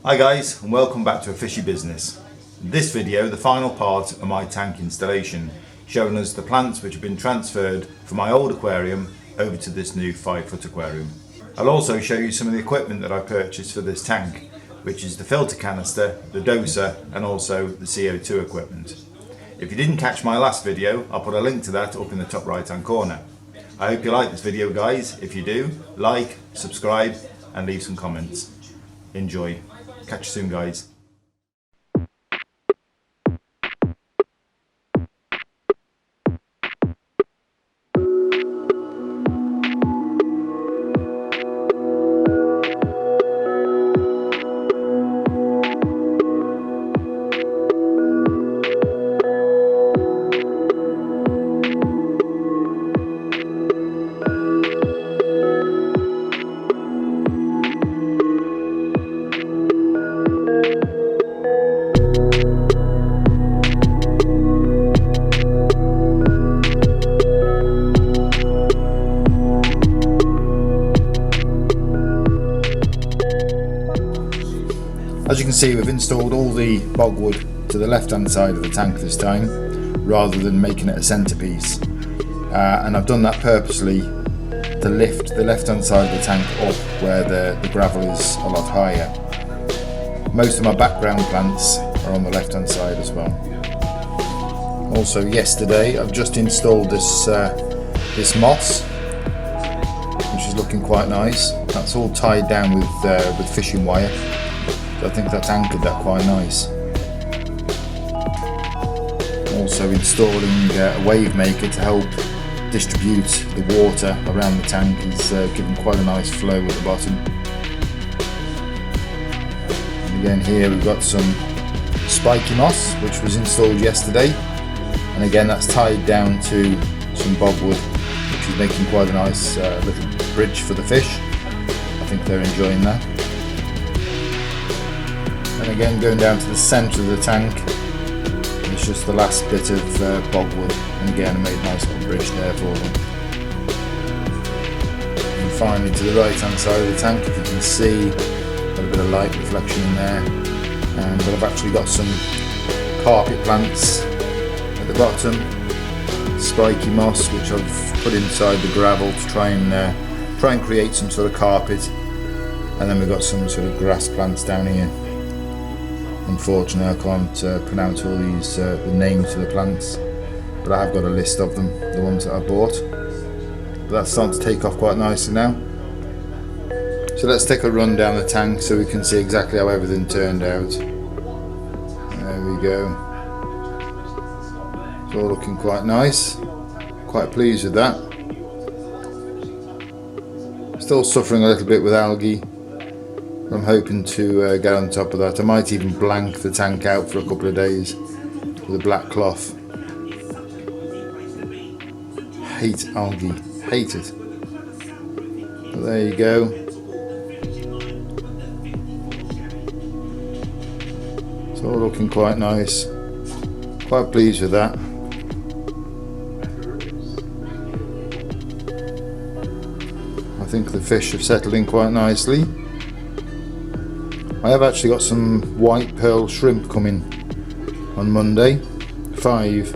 Hi guys, and welcome back to A Fishy Business. In this video, the final part of my tank installation, showing us the plants which have been transferred from my old aquarium over to this new 5-foot aquarium. I'll also show you some of the equipment that I purchased for this tank, which is the filter canister, the doser, and also the CO2 equipment. If you didn't catch my last video, I'll put a link to that up in the top right hand corner. I hope you like this video guys. If you do, like, subscribe and leave some comments. Enjoy. Catch you soon guys. As you can see, we've installed all the bogwood to the left hand side of the tank this time, rather than making it a centerpiece. And I've done that purposely to lift the left hand side of the tank up where the gravel is a lot higher. Most of my background plants are on the left hand side as well. Also yesterday I've just installed this moss, which is looking quite nice. That's all tied down with fishing wire. So I think that's anchored that quite nice. Also installing a wave maker to help distribute the water around the tank is giving quite a nice flow at the bottom. And again here we've got some spiky moss which was installed yesterday, and again that's tied down to some bogwood, which is making quite a nice little bridge for the fish. I think they're enjoying that. And again going down to the centre of the tank, it's just the last bit of bogwood, and again I made a nice little bridge there for them. And finally to the right hand side of the tank, if you can see, got a bit of light reflection in there, but I've actually got some carpet plants at the bottom, spiky moss which I've put inside the gravel to try and create some sort of carpet, and then we've got some sort of grass plants down here. Unfortunately I can't pronounce all these the names of the plants, but I have got a list of them, the ones that I bought. But that's starting to take off quite nicely now. So let's take a run down the tank so we can see exactly how everything turned out. There we go. It's all looking quite nice. Quite pleased with that. Still suffering a little bit with algae. I'm hoping to get on top of that. I might even blank the tank out for a couple of days with a black cloth. Hate algae, hate it. But there you go. It's all looking quite nice. Quite pleased with that. I think the fish have settled in quite nicely. I have actually got some white pearl shrimp coming on Monday, 5,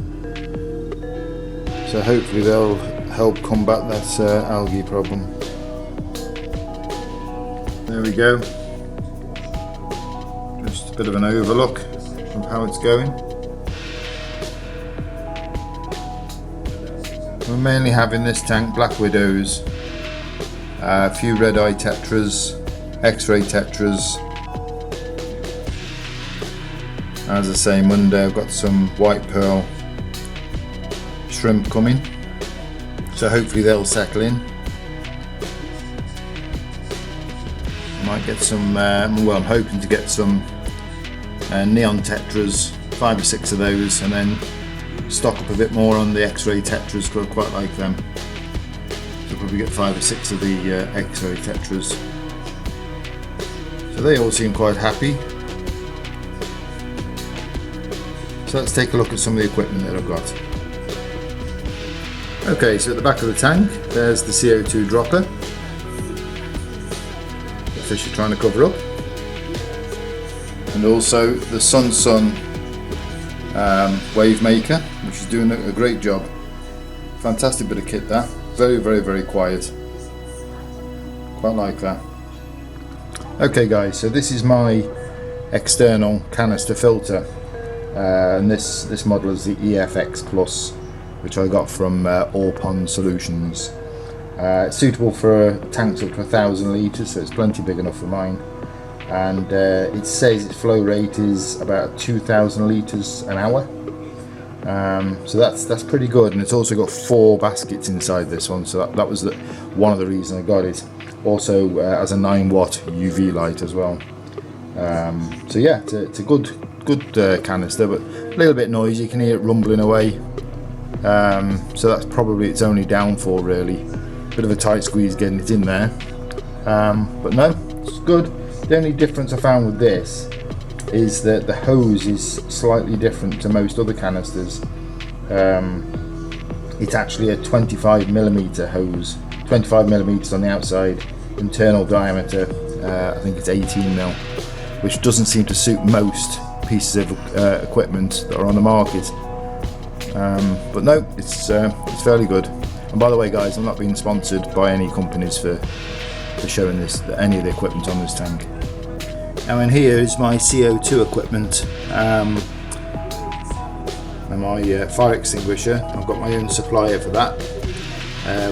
so hopefully they'll help combat that algae problem. There we go, just a bit of an overlook of how it's going. We're mainly having this tank black widows, a few red eye tetras, x-ray tetras. As I say, Monday I've got some white pearl shrimp coming, so hopefully they'll settle in. Might get some, well I'm hoping to get some neon tetras, 5 or 6 of those, and then stock up a bit more on the x-ray tetras because I quite like them. So probably get 5 or 6 of the x-ray tetras. So they all seem quite happy. So let's take a look at some of the equipment that I've got. Okay, so at the back of the tank, there's the CO2 dropper. The fish are trying to cover up. and also the Sun wave maker, which is doing a great job. Fantastic bit of kit that. Very quiet. Quite like that. Okay guys, so this is my external canister filter, and this model is the EFX Plus, which I got from All Pond Solutions. It's suitable for tanks up to 1,000 litres, so it's plenty big enough for mine. And it says its flow rate is about 2,000 litres an hour. So that's pretty good, and it's also got 4 baskets inside this one, so that was one of the reasons I got it. Also has a 9-watt UV light as well. So yeah, it's a good canister, but a little bit noisy. You can hear it rumbling away. So that's probably its only downfall, really. Bit of a tight squeeze getting it in there. But no, it's good. The only difference I found with this is that the hose is slightly different to most other canisters. It's actually a 25mm hose, 25mm on the outside, internal diameter, I think it's 18mm, which doesn't seem to suit most pieces of equipment that are on the market. But no, it's fairly good. And by the way guys, I'm not being sponsored by any companies for showing any of the equipment on this tank. Now in here is my CO2 equipment, and my fire extinguisher. I've got my own supplier for that,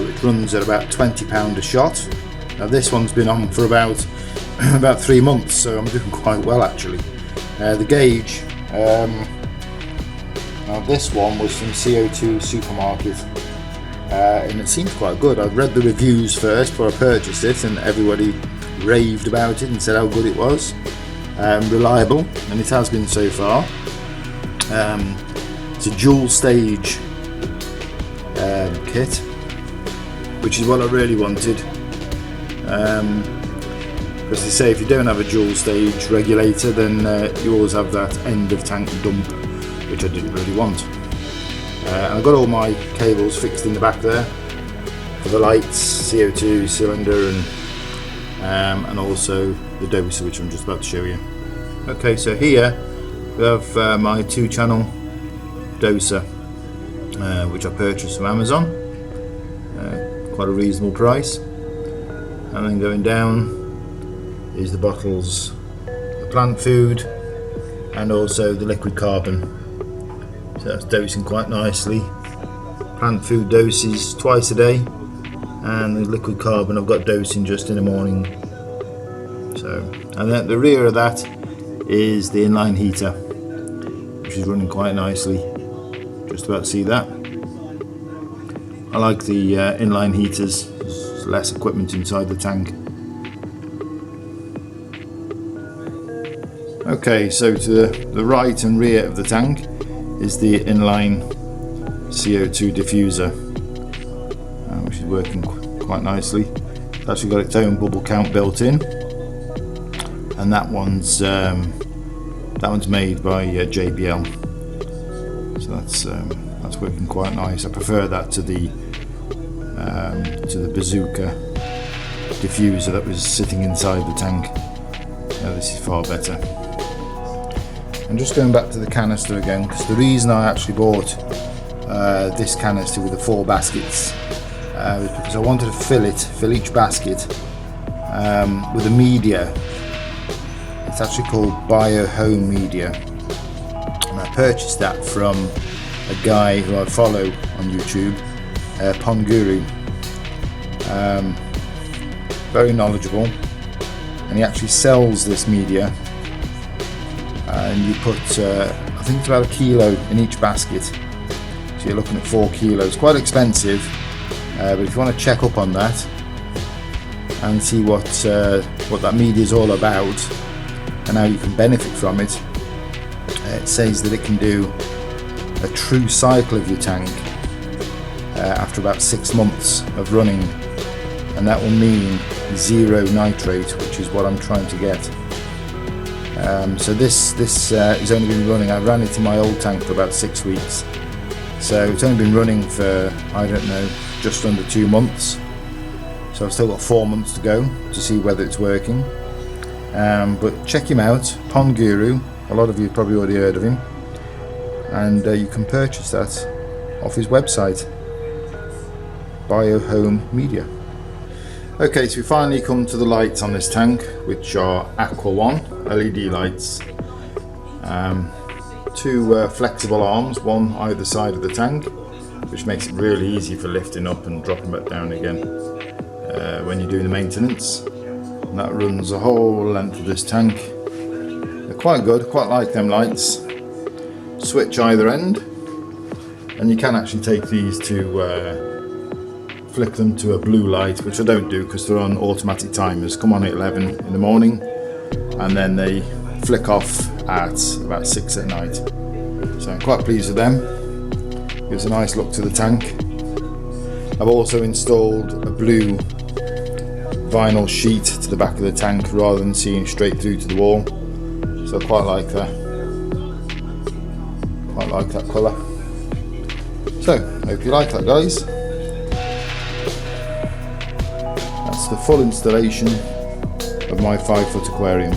which runs at about £20 a shot. Now this one's been on for about 3 months, so I'm doing quite well actually. The gauge, now this one was from CO2 Supermarket, and it seems quite good. I've read the reviews first before I purchased it, and everybody raved about it and said how good it was. Reliable, and it has been so far. It's a dual stage kit, which is what I really wanted, because they say if you don't have a dual stage regulator, then you always have that end of tank dump, which I didn't really want. And I've got all my cables fixed in the back there for the lights, CO2 cylinder, and also the doser, which I'm just about to show you. Okay, so here we have my 2-channel doser, which I purchased from Amazon, quite a reasonable price. And then going down is the bottles, the plant food, and also the liquid carbon. So that's dosing quite nicely. Plant food doses twice a day, and the liquid carbon I've got dosing just in the morning. So, and then at the rear of that is the inline heater, which is running quite nicely. Just about to see that. I like the inline heaters. There's less equipment inside the tank. Okay, so to the right and rear of the tank is the inline CO2 diffuser, which is working quite nicely. It's actually got its own bubble count built in, and that one's made by JBL. So that's working quite nice. I prefer that to the bazooka diffuser that was sitting inside the tank. This is far better. And just going back to the canister again, because the reason I actually bought this canister with the 4 baskets was because I wanted to fill each basket with a media. It's actually called Biohome Media, and I purchased that from a guy who I follow on YouTube, Pond Guru. Very knowledgeable, and he actually sells this media, and you put I think it's about 1 kilo in each basket, so you're looking at 4 kilos. Quite expensive, but if you want to check up on that and see what that media is all about and how you can benefit from it, it says that it can do a true cycle of your tank after about 6 months of running, and that will mean 0 nitrate, which is what I'm trying to get. So this has only been running. I ran it in my old tank for about 6 weeks, so it's only been running for, I don't know, just under 2 months. So I've still got 4 months to go to see whether it's working. but check him out, Pond Guru. A lot of you probably already heard of him, and you can purchase that off his website, Biohome Media. Okay, so we finally come to the lights on this tank, which are Aqua 1 LED lights. Two flexible arms, one either side of the tank, which makes it really easy for lifting up and dropping back down again when you're doing the maintenance. And that runs the whole length of this tank. They're quite good, quite like them lights. Switch either end, and you can actually take these to flick them to a blue light, which I don't do because they're on automatic timers. Come on at 11 in the morning, and then they flick off at about 6 at night. So I'm quite pleased with them. Gives a nice look to the tank. I've also installed a blue vinyl sheet to the back of the tank rather than seeing straight through to the wall. So I quite like that. Quite like that colour. So, hope you like that, guys. That's the full installation of my 5-foot aquarium.